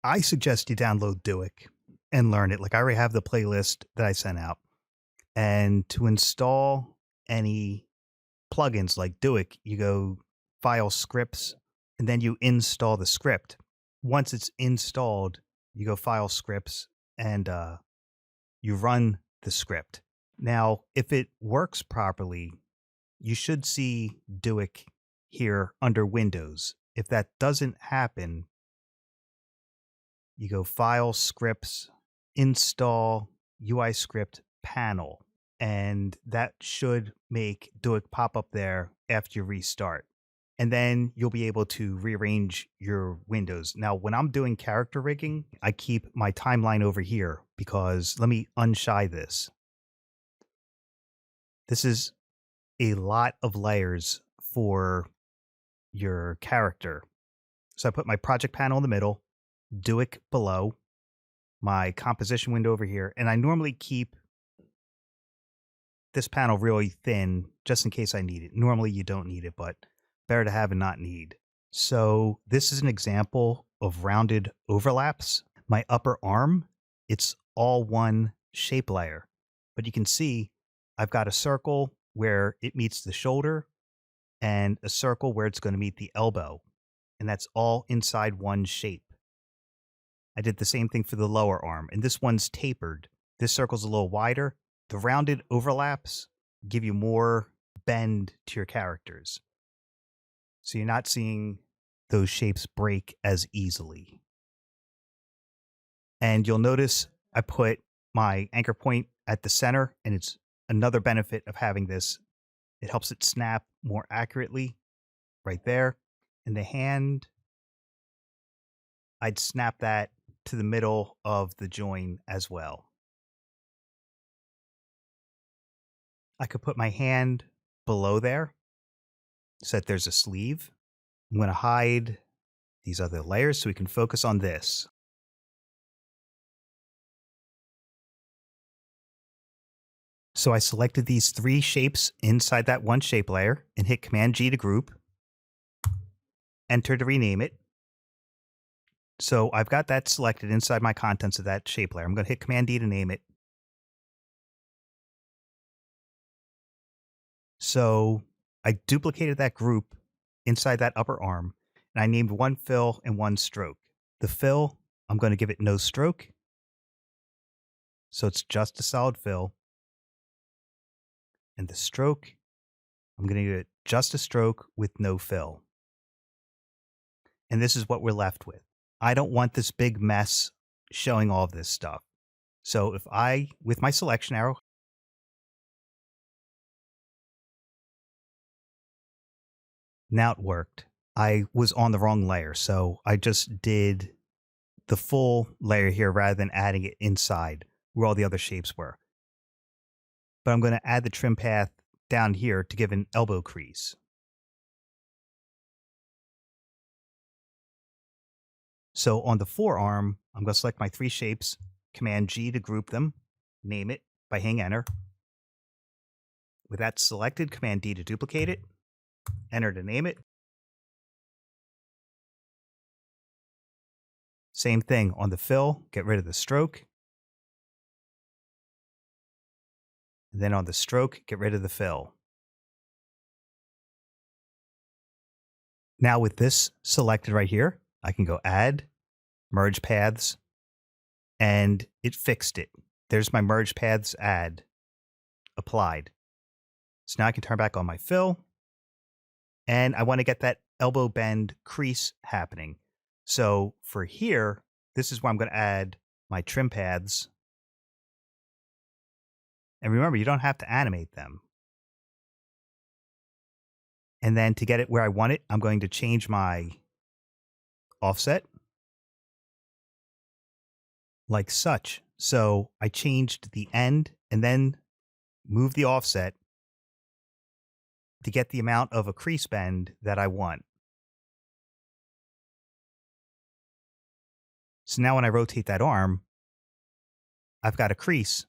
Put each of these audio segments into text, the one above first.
I suggest you download Duik and learn it. Like I already have the playlist that I sent out. And to install any plugins like Duik, you go File Scripts, and then you install the script. Once it's installed, you go File Scripts and you run the script. Now, if it works properly, you should see Duik here under Windows. If that doesn't happen, you go File, Scripts, Install, UI Script Panel, and that should make Duik pop up there after you restart. And then you'll be able to rearrange your windows. Now, when I'm doing character rigging, I keep my timeline over here because let me unshy this. This is a lot of layers for your character. So I put my project panel in the middle, Duik below, my composition window over here, and I normally keep this panel really thin just in case I need it. Normally you don't need it, but better to have and not need. So this is an example of rounded overlaps. My upper arm, it's all one shape layer, but you can see I've got a circle where it meets the shoulder and a circle where it's going to meet the elbow, and that's all inside one shape. I did the same thing for the lower arm, and this one's tapered. This circle's a little wider. The rounded overlaps give you more bend to your characters. So you're not seeing those shapes break as easily. And you'll notice I put my anchor point at the center, and it's another benefit of having this. It helps it snap more accurately right there. And the hand, I'd snap that to the middle of the join as well. I could put my hand below there so that there's a sleeve. I'm going to hide these other layers so we can focus on this. So I selected these three shapes inside that one shape layer and hit Command G to group, enter to rename it. So I've got that selected inside my contents of that shape layer. I'm going to hit Command D to name it. So I duplicated that group inside that upper arm, and I named one fill and one stroke. The fill, I'm going to give it no stroke. So it's just a solid fill. And the stroke, I'm going to give it just a stroke with no fill. And this is what we're left with. I don't want this big mess showing all of this stuff. So if I, with my selection arrow, now it worked. I was on the wrong layer, so I just did the full layer here rather than adding it inside where all the other shapes were. But I'm going to add the trim path down here to give an elbow crease. So on the forearm, I'm going to select my three shapes, Command G to group them, name it by hitting Enter. With that selected, Command D to duplicate it, Enter to name it. Same thing on the fill, get rid of the stroke. And then on the stroke, get rid of the fill. Now with this selected right here, I can go Add, Merge Paths, and it fixed it. There's my Merge Paths add applied. So now I can turn back on my fill, and I want to get that elbow bend crease happening. So for here, this is where I'm going to add my trim paths. And remember, you don't have to animate them. And then to get it where I want it, I'm going to change my offset like such. So I changed the end and then moved the offset to get the amount of a crease bend that I want. So now when I rotate that arm, I've got a crease.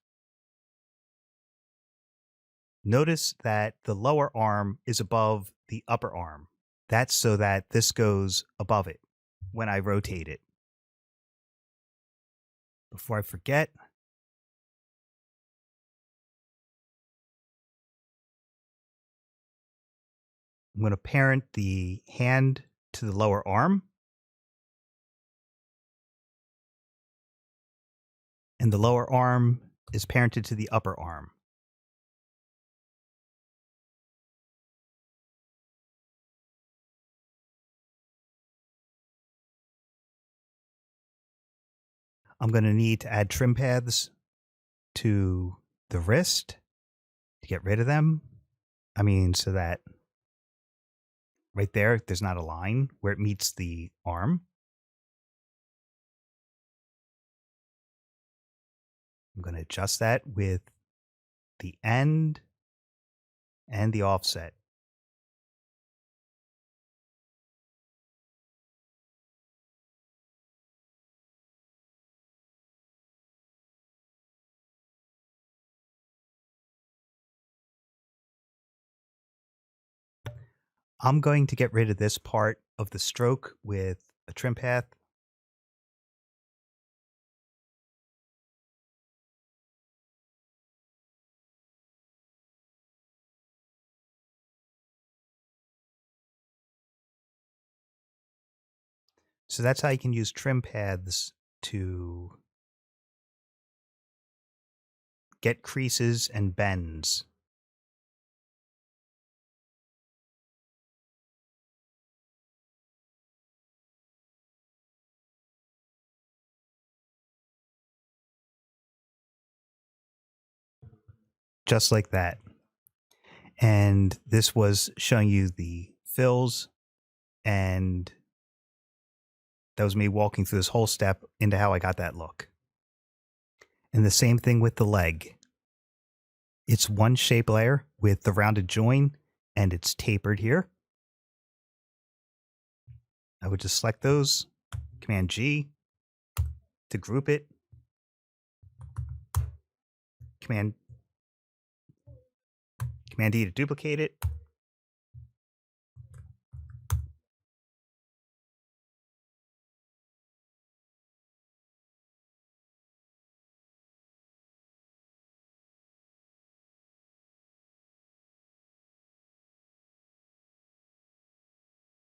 Notice that the lower arm is above the upper arm. That's so that this goes above it when I rotate it. before I forget, I'm going to parent the hand to the lower arm. And the lower arm is parented to the upper arm. I'm going to need to add trim paths to the wrist to get rid of them. I mean, so that right there, there's not a line where it meets the arm. I'm going to adjust that with the end and the offset. I'm going to get rid of this part of the stroke with a trim path. So that's how you can use trim paths to get creases and bends. Just like that. And this was showing you the fills, and that was me walking through this whole step into how I got that look. And the same thing with the leg. It's one shape layer with the rounded join, and it's tapered here. I would just select those, Command G to group it, Command D to duplicate it.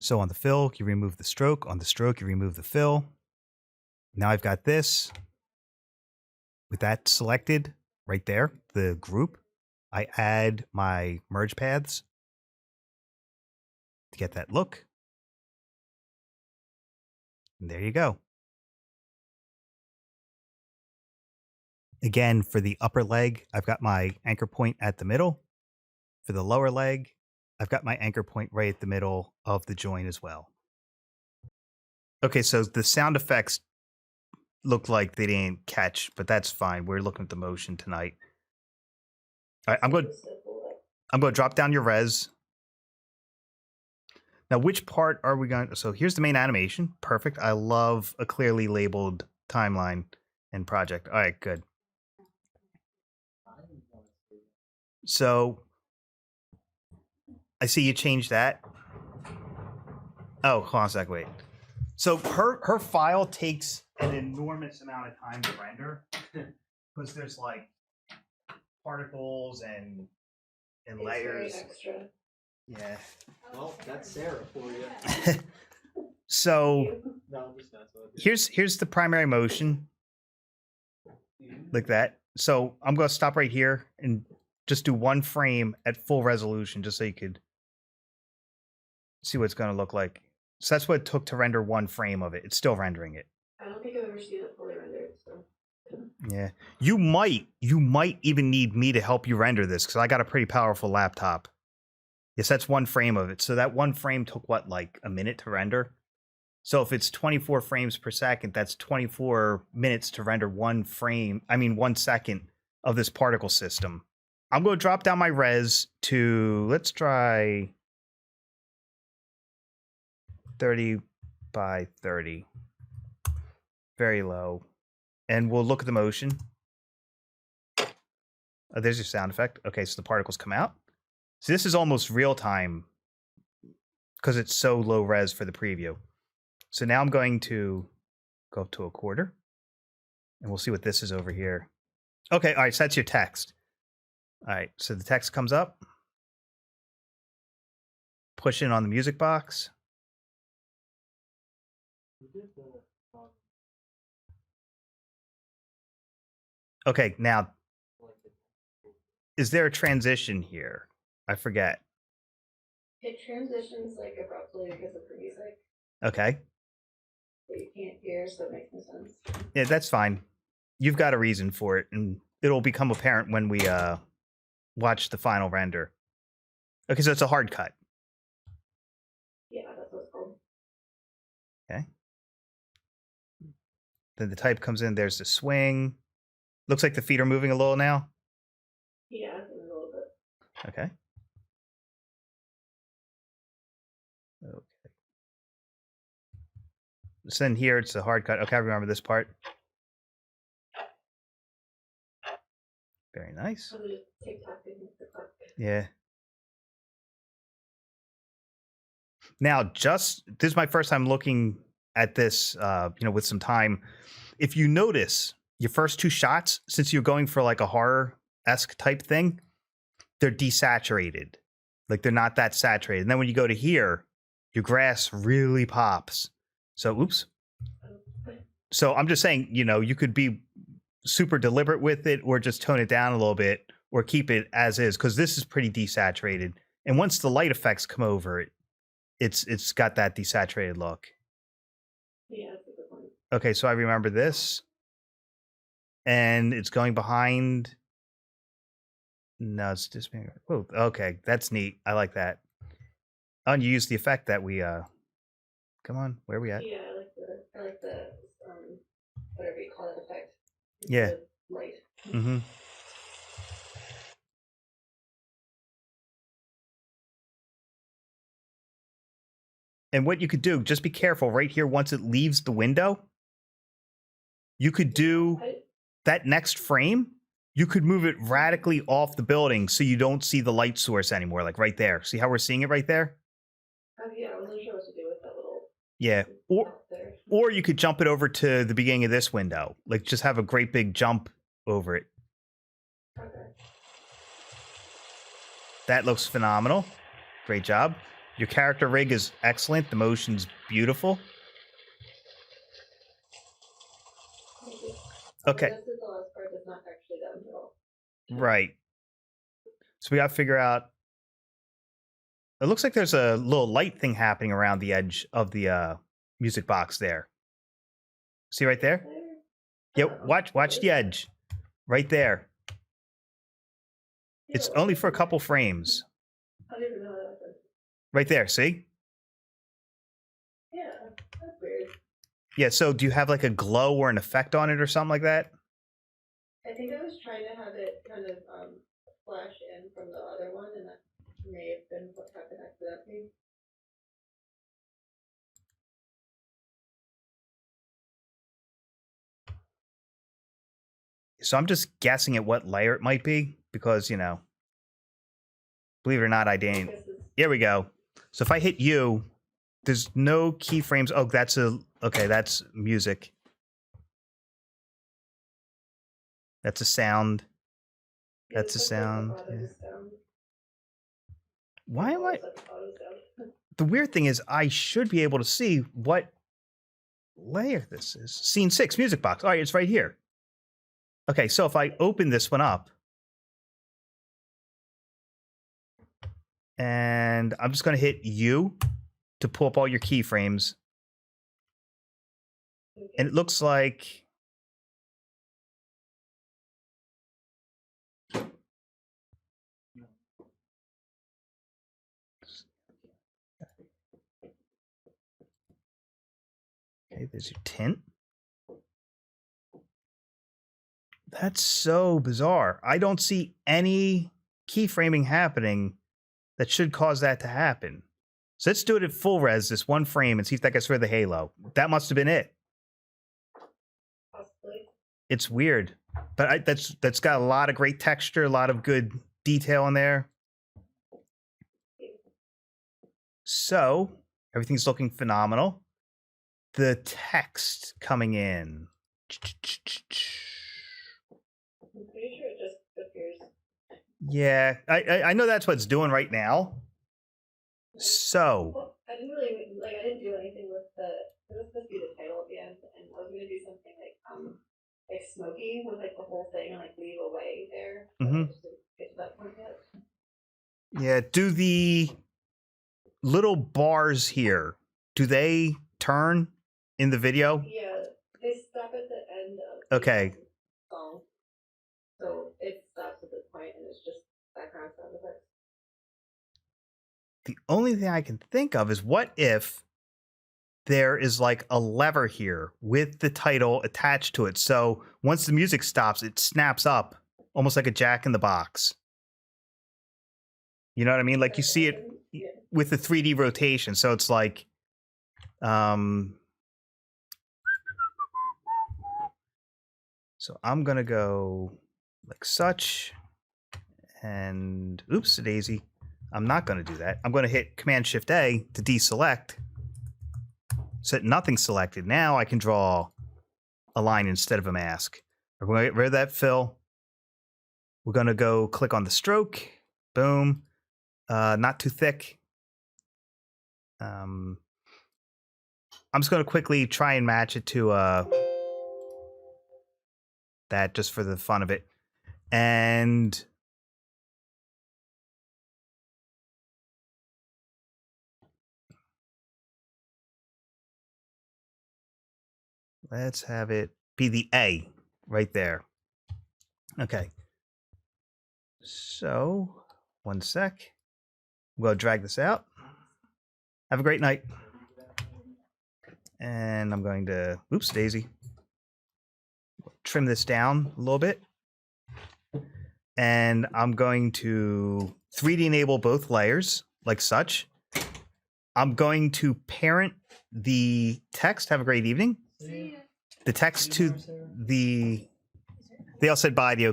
So on the fill, you remove the stroke. On the stroke, you remove the fill. Now I've got this. With that selected right there, the group, I add my merge paths to get that look. And there you go. Again, for the upper leg, I've got my anchor point at the middle. For the lower leg, I've got my anchor point right at the middle of the joint as well. Okay, so the sound effects look like they didn't catch, but that's fine. We're looking at the motion tonight. All right, I'm going to drop down your res. Now, which part are we going to... So here's the main animation. Perfect. I love a clearly labeled timeline and project. All right, good. So I see you changed that. Oh, hold on a sec, wait. So her file takes an enormous amount of time to render because there's like particles and layers. Very extra. Yeah. Well, that's Sarah for you. So No, I'm just not. here's the primary motion, like that. So I'm going to stop right here and just do one frame at full resolution just so you could see what it's going to look like. So that's what it took to render one frame of it. It's still rendering it. I don't think I've ever seen it fully rendered. So. Yeah. You might even need me to help you render this because I got a pretty powerful laptop. Yes, that's one frame of it. So that one frame took what, like a minute to render? So if it's 24 frames per second, that's 24 minutes to render one frame, 1 second of this particle system. I'm going to drop down my res to, let's try 30 by 30. Very low. And we'll look at the motion. Oh, there's your sound effect. Okay, so the particles come out. So this is almost real time because it's so low res for the preview. So now I'm going to go up to a quarter. And we'll see what this is over here. Okay, all right, so that's your text. All right, so the text comes up. Push in on the music box. Okay, now, is there a transition here? I forget. It transitions like abruptly because of the music Okay. that you can't hear, so it makes no sense. Yeah, that's fine. You've got a reason for it, and it'll become apparent when we watch the final render. Okay, so it's a hard cut. Yeah, that's what it's called. Okay. Then the type comes in. There's the swing. Looks like the feet are moving a little now. Yeah, a little bit. Okay. Okay. So then here it's a hard cut. Okay, I remember this part. Very nice. So they just TikTok and TikTok. Yeah. Now, this is my first time looking at this, with some time. If you notice your first two shots, since you're going for like a horror-esque type thing, they're desaturated. Like they're not that saturated. And then when you go to here, your grass really pops. So, oops. So I'm just saying, you could be super deliberate with it or just tone it down a little bit or keep it as is, because this is pretty desaturated. And once the light effects come over it, it's got that desaturated look. Yeah, that's a good point. Okay, so I remember this. And it's going behind. No, it's just being. Oh, okay, that's neat. I like that. Oh, and you use the effect that we come on, where are we at? Yeah, I like the whatever you call it effect. Yeah. The light. Mm-hmm. And what you could do, just be careful right here once it leaves the window. You could do that next frame. You could move it radically off the building so you don't see the light source anymore, like right there. See how we're seeing it right there? Oh, yeah, I wasn't sure what to do with that little. Yeah. There. Or you could jump it over to the beginning of this window. Like just have a great big jump over it. Okay. That looks phenomenal. Great job. Your character rig is excellent. The motion's beautiful. Okay. This is the last part that's not actually downhill. Right. So we got to figure out. It looks like there's a little light thing happening around the edge of the music box there. See right there? Yeah, watch the edge. Right there. It's only for a couple frames. I don't even know how that happened. Right there, see? Yeah, that's weird. Yeah, so do you have like a glow or an effect on it or something like that? I think I was trying to have it kind of flash in from the other one, and that may have been what happened accidentally. So I'm just guessing at what layer it might be because, believe it or not, I didn't. Here we go. So if I hit you, there's no keyframes. Oh, that's music. That's a sound. Yeah, That's a sound. Yeah. Why am I? The weird thing is I should be able to see what layer this is. Scene 6, music box. All right, it's right here. Okay, so if I open this one up, and I'm just going to hit U to pull up all your keyframes. And it looks like okay, there's your tint. That's so bizarre. I don't see any keyframing happening that should cause that to happen. So let's do it at full res, this one frame, and see if that gets rid of the halo. That must have been it. Possibly. It's weird, but that's got a lot of great texture, a lot of good detail in there. So everything's looking phenomenal. The text coming in. I'm pretty sure it just appears. Yeah, I know that's what it's doing right now. So, Well, I didn't really like. I didn't do anything with the. It was supposed to be the title at the end, and I was gonna do something like smoky with like the whole thing and like leave away there. But I just didn't get to that point yet. yeah, do the little bars here, do they turn in the video? Yeah, they stop at the end of the Okay. song, so it stops at this point, and it's just background sound effects. The only thing I can think of is what if there is like a lever here with the title attached to it. So once the music stops, it snaps up almost like a Jack in the Box. You know what I mean? Like you see it Yeah. with the 3D rotation. So it's like, so I'm going to go like such and oops, daisy. I'm not going to do that. I'm going to hit Command Shift A to deselect. Set nothing selected. Now I can draw a line instead of a mask. We're going to get rid of that fill. We're going to go click on the stroke. Boom. Not too thick. I'm just going to quickly try and match it to that just for the fun of it. And let's have it be the A right there. Okay. So, one sec. I'm going to drag this out. Have a great night. And I'm going to, oops, daisy. Trim this down a little bit. And I'm going to 3D enable both layers like such. I'm going to parent the text. Have a great evening. The text to the, they all said bye to you.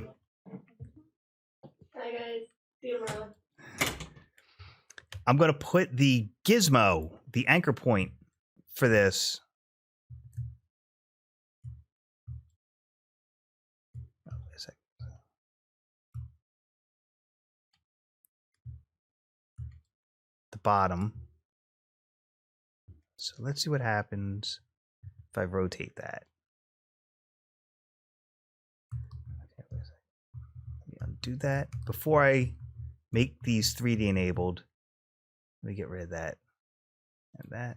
Bye guys. See you tomorrow. I'm going to put the gizmo, the anchor point for this. Oh, wait a second. The bottom. So let's see what happens if I rotate that. Okay, wait a second. Let me undo that. Before I make these 3D enabled, let me get rid of that and that.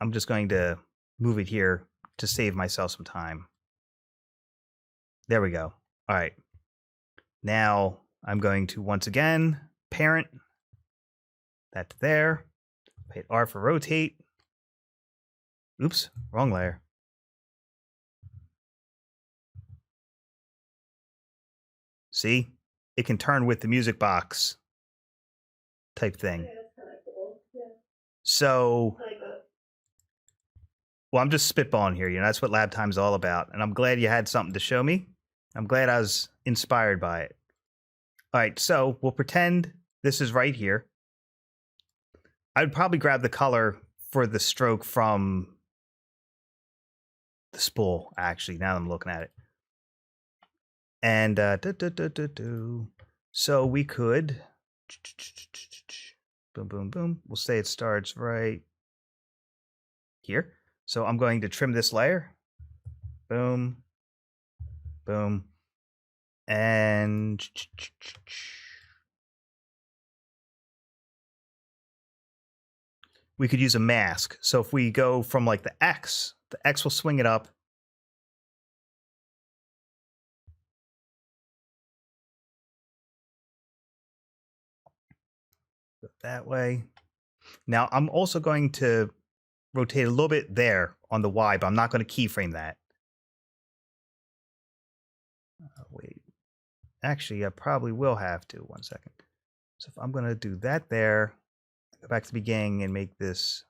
I'm just going to move it here to save myself some time. There we go. All right. Now I'm going to once again parent that to there. Hit R for rotate. Oops, wrong layer. See? It can turn with the music box type thing. Yeah, that's kind of cool. Yeah. So, I like that. well, I'm just spitballing here. You know, that's what LabTime's all about. And I'm glad you had something to show me. I'm glad I was inspired by it. All right, so we'll pretend this is right here. I would probably grab the color for the stroke from the spool, actually, now that I'm looking at it. And so we could boom, boom, boom. We'll say it starts right here. So I'm going to trim this layer. Boom, boom, and we could use a mask. So if we go from like the X will swing it up. Go that way. Now I'm also going to rotate a little bit there on the Y, but I'm not going to keyframe that. Wait, actually, I probably will have to. 1 second. So if I'm going to do that there, go back to the beginning and make this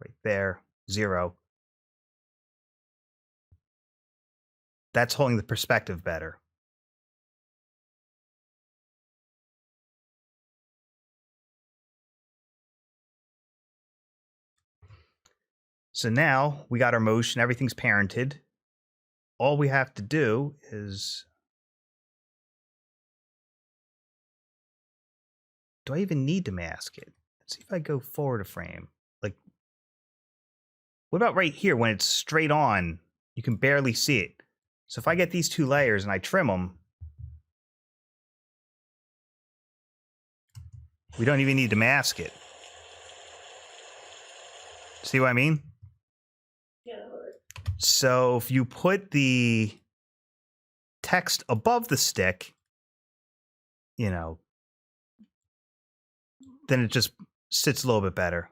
right there 0. That's holding the perspective better. So now we got our motion, everything's parented. all we have to do is... Do I even need to mask it? Let's see if I go forward a frame. Like, what about right here when it's straight on? You can barely see it. So if I get these 2 layers and I trim them, we don't even need to mask it. See what I mean? Yeah, that works. So if you put the text above the stick, you know, then it just sits a little bit better.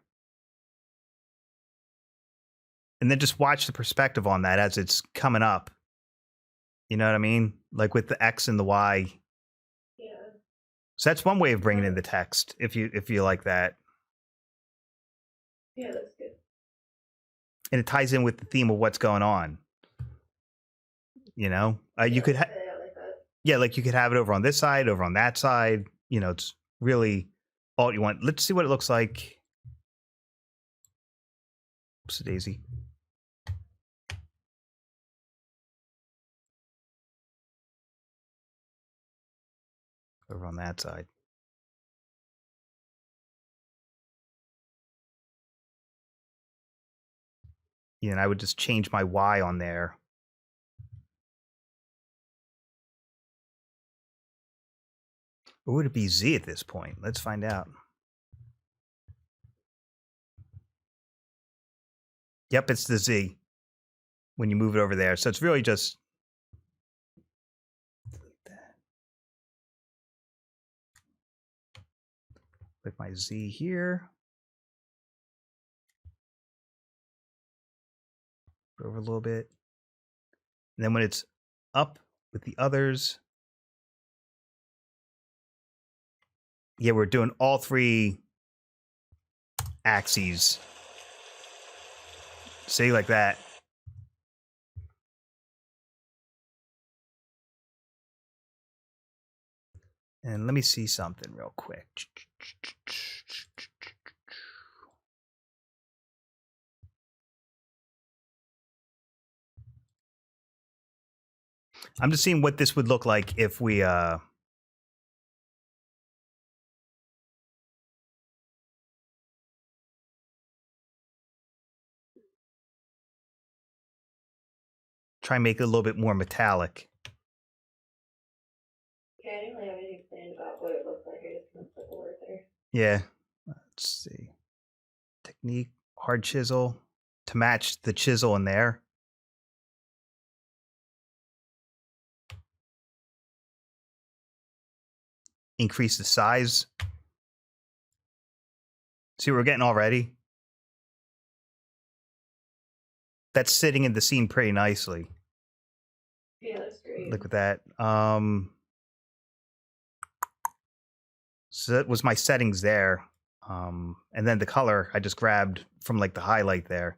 And then just watch the perspective on that as it's coming up. You know what I mean? Like with the X and the Y. Yeah. So that's one way of bringing in the text, if you like that. Yeah, that's good. And it ties in with the theme of what's going on. You know, you could, like that. Yeah, like you could have it over on this side, over on that side. You know, it's really all you want. Let's see what it looks like. Oops, daisy. Over on that side. Yeah, and I would just change my Y on there. Or would it be Z at this point? Let's find out. Yep, it's the Z when you move it over there. So it's really just click my Z here. Over a little bit. And then when it's up with the others, yeah, we're doing all 3 axes. See, like that. And let me see something real quick. I'm just seeing what this would look like if we try and make it a little bit more metallic. Yeah, I didn't really have anything planned about what it looks like. I just kind of put the word there. Yeah. Let's see. Technique, hard chisel to match the chisel in there. Increase the size. See what we're getting already? That's sitting in the scene pretty nicely. Yeah, that's great. Look at that. So that was my settings there. And then the color I just grabbed from like the highlight there.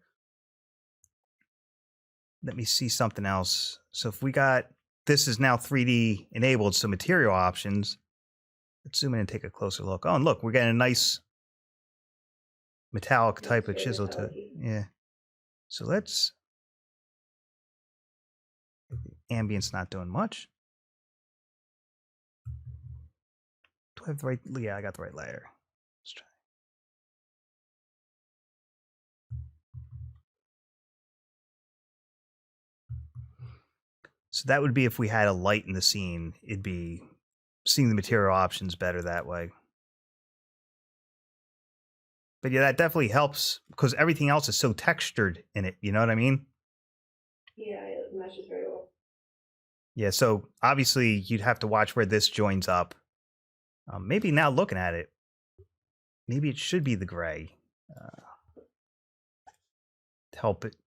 Let me see something else. So if we got, this is now 3D enabled, so material options. Let's zoom in and take a closer look. Oh, and look, we're getting a nice metallic type of chisel to, yeah. So let's, ambient's not doing much. Do I have the right, yeah, I got the right layer. Let's try. So that would be if we had a light in the scene, it'd be seeing the material options better that way. But yeah, that definitely helps because everything else is so textured in it. You know what I mean? Yeah, it meshes very well. Yeah, so obviously you'd have to watch where this joins up. Maybe now looking at it, maybe it should be the gray to help it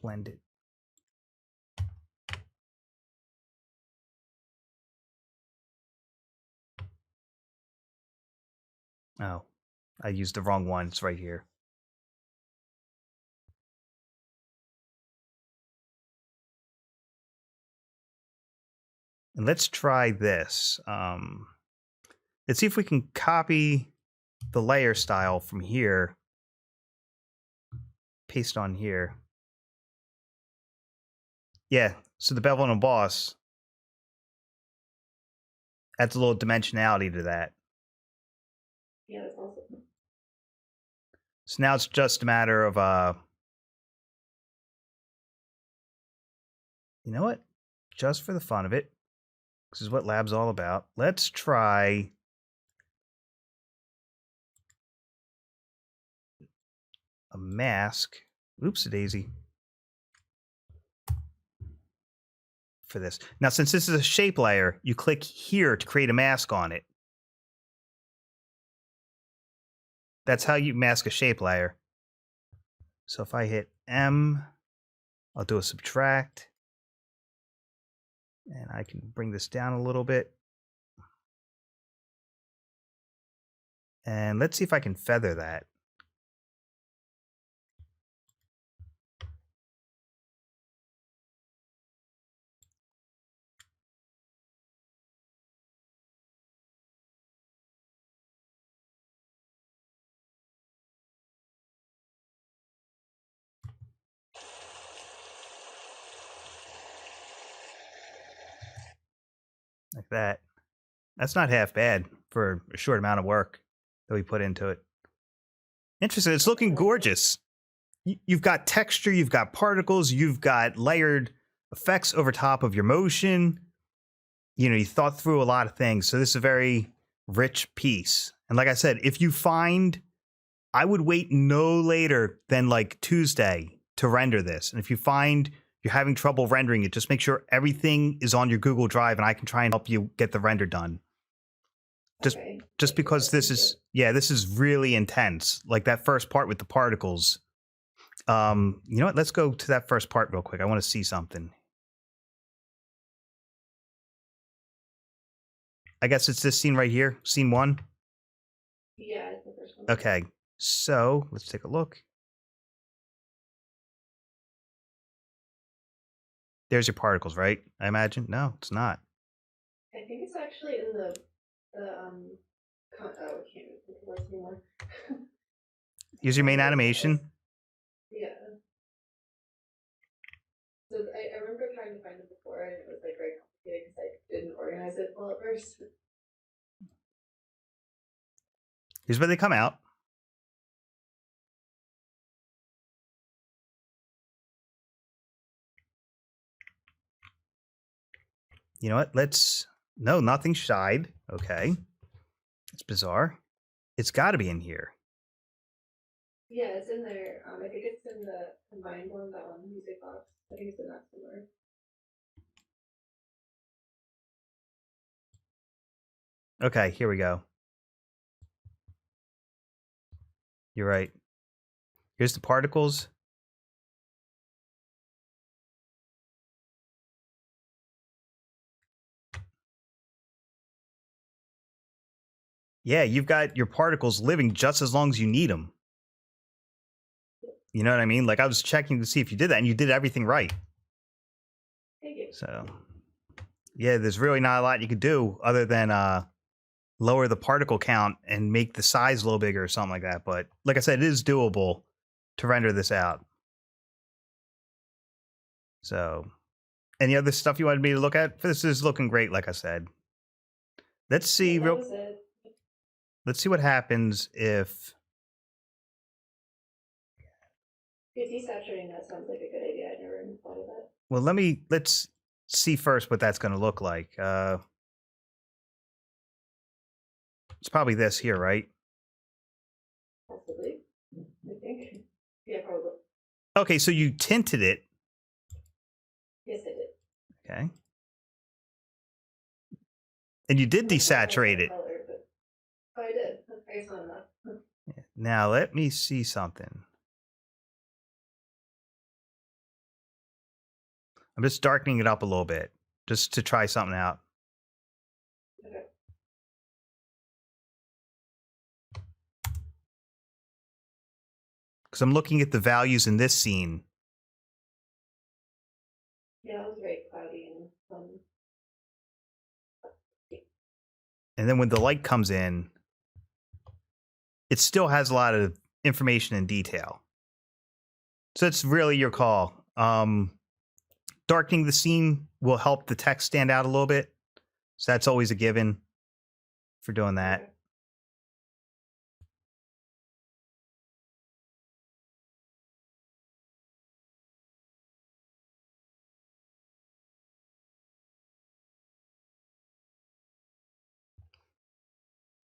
blend it. Oh, I used the wrong one. It's right here. And let's try this. Let's see if we can copy the layer style from here. Paste on here. Yeah, so the bevel and emboss adds a little dimensionality to that. Yeah, that's awesome. So now it's just a matter of, you know what? Just for the fun of it, this is what Lab's all about. Let's try a mask. Oops-a-daisy. For this. Now, since this is a shape layer, you click here to create a mask on it. That's how you mask a shape layer. So if I hit M, I'll do a subtract. And I can bring this down a little bit. And let's see if I can feather that. Like that. That's not half bad for a short amount of work that we put into it. Interesting. It's looking gorgeous. You've got texture, you've got particles, you've got layered effects over top of your motion. You know, you thought through a lot of things. So this is a very rich piece. And like I said, if you find, I would wait no later than like Tuesday to render this. And if you find you're having trouble rendering it, just make sure everything is on your Google Drive and I can try and help you get the render done. Just because this is, yeah, this is really intense. Like that first part with the particles. You know what? Let's go to that first part real quick. I want to see something. I guess it's this scene right here, scene 1. Yeah, it's the first one. Okay, so let's take a look. There's your particles, right? I imagine. No, it's not. I think it's actually in the I can't even think of words anymore. Here's your main animation. Yeah. So I remember trying to find it before, and it was like very complicated because I didn't organize it well at first. Here's where they come out. You know what? No, nothing shied. Okay. It's bizarre. It's got to be in here. Yeah, it's in there. I think it's in the combined one, that one, music box. I think it's in that somewhere. Okay, here we go. You're right. Here's the particles. Yeah, you've got your particles living just as long as you need them. You know what I mean? Like I was checking to see if you did that, and you did everything right. Thank you. So, yeah, there's really not a lot you could do other than lower the particle count and make the size a little bigger or something like that. But like I said, it is doable to render this out. So, any other stuff you wanted me to look at? This is looking great, like I said. Let's see. Let's see what happens if desaturating that sounds like a good idea. I never even thought of that. Well, let's see first what that's going to look like. It's probably this here, right? Possibly. I think. Yeah, probably. Okay, so you tinted it. Yes, I did. Okay. And you did desaturate it. Color, but... Oh, I did. I guess not enough. Now, let me see something. I'm just darkening it up a little bit, just to try something out. Okay. Because I'm looking at the values in this scene. Yeah, it was very cloudy and And then when the light comes in, it still has a lot of information and detail. So it's really your call. darkening the scene will help the text stand out a little bit. So that's always a given for doing that.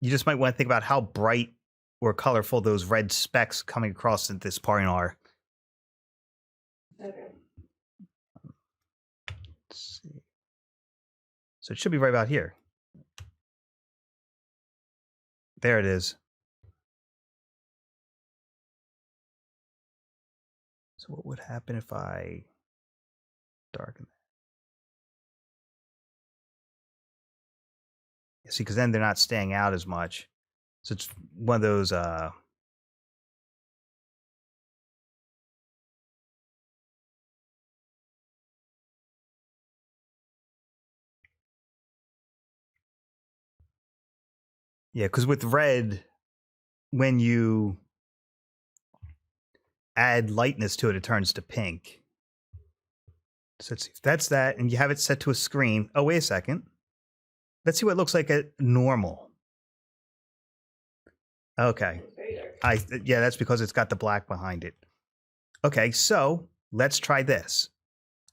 You just might want to think about how bright or colorful those red specks coming across at this point are. Okay. Let's see. So it should be right about here. There it is. So what would happen if I darken that? See, because then they're not staying out as much. So it's one of those yeah, because with red, when you add lightness to it, it turns to pink. So let's see if that's that, and you have it set to a screen. Oh, wait a second. Let's see what it looks like at normal. Okay. It's very dark. Yeah, that's because it's got the black behind it. Okay, so let's try this.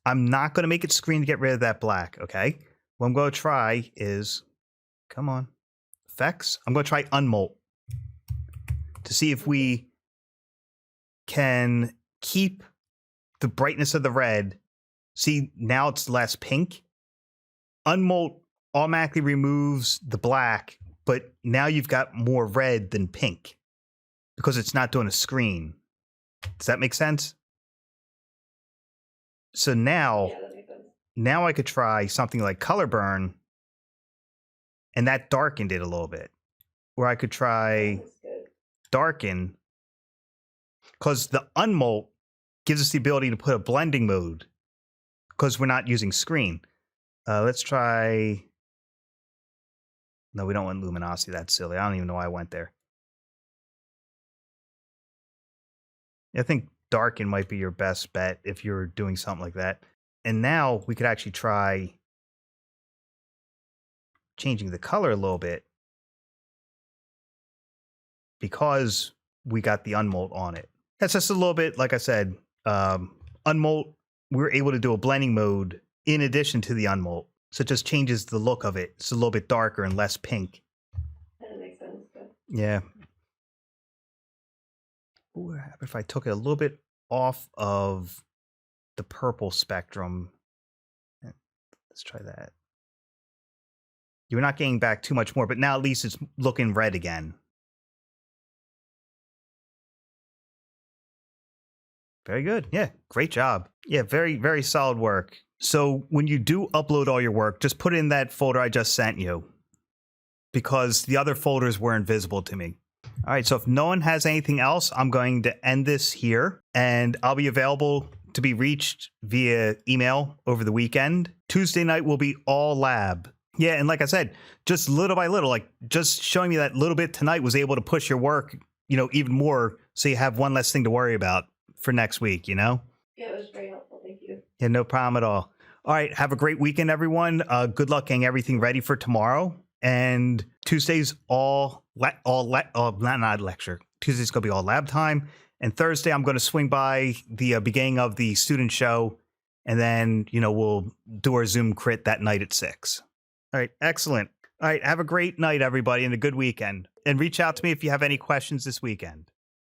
I'm not going to make it screen to get rid of that black, okay? What I'm going to try is, come on, effects. I'm going to try unmolt to see if we can keep the brightness of the red. See, now it's less pink. Unmolt automatically removes the black, but now you've got more red than pink because it's not doing a screen. Does that make sense? So now, Yeah, that makes sense. now I could try something like color burn, and that darkened it a little bit. Or I could try That's good. darken, because the unmolt gives us the ability to put a blending mode because we're not using screen. Let's try. No, we don't want luminosity. That's silly. I don't even know why I went there. I think darken might be your best bet if you're doing something like that. And now we could actually try changing the color a little bit because we got the unmolt on it. That's just a little bit, like I said, unmolt, we're able to do a blending mode in addition to the unmolt. So it just changes the look of it. It's a little bit darker and less pink. That makes sense. Good. Yeah. What would happen if I took it a little bit off of the purple spectrum? Let's try that. You're not getting back too much more, but now at least it's looking red again. Very good. Yeah, great job. Yeah, very, very solid work. So when you do upload all your work, just put it in that folder I just sent you because the other folders were invisible to me. All right, so if no one has anything else, I'm going to end this here, and I'll be available to be reached via email over the weekend. Tuesday night will be all lab. Yeah, and like I said, just little by little, like just showing me that little bit tonight was able to push your work, even more so you have one less thing to worry about for next week, Yeah, it was very helpful. Thank you. Yeah, no problem at all. All right, have a great weekend, everyone. Good luck getting everything ready for tomorrow. And Tuesday's not lecture. Tuesday's going to be all lab time. And Thursday, I'm going to swing by the beginning of the student show. And then, we'll do our Zoom crit that night at 6. All right, excellent. All right, have a great night, everybody, and a good weekend. And reach out to me if you have any questions this weekend.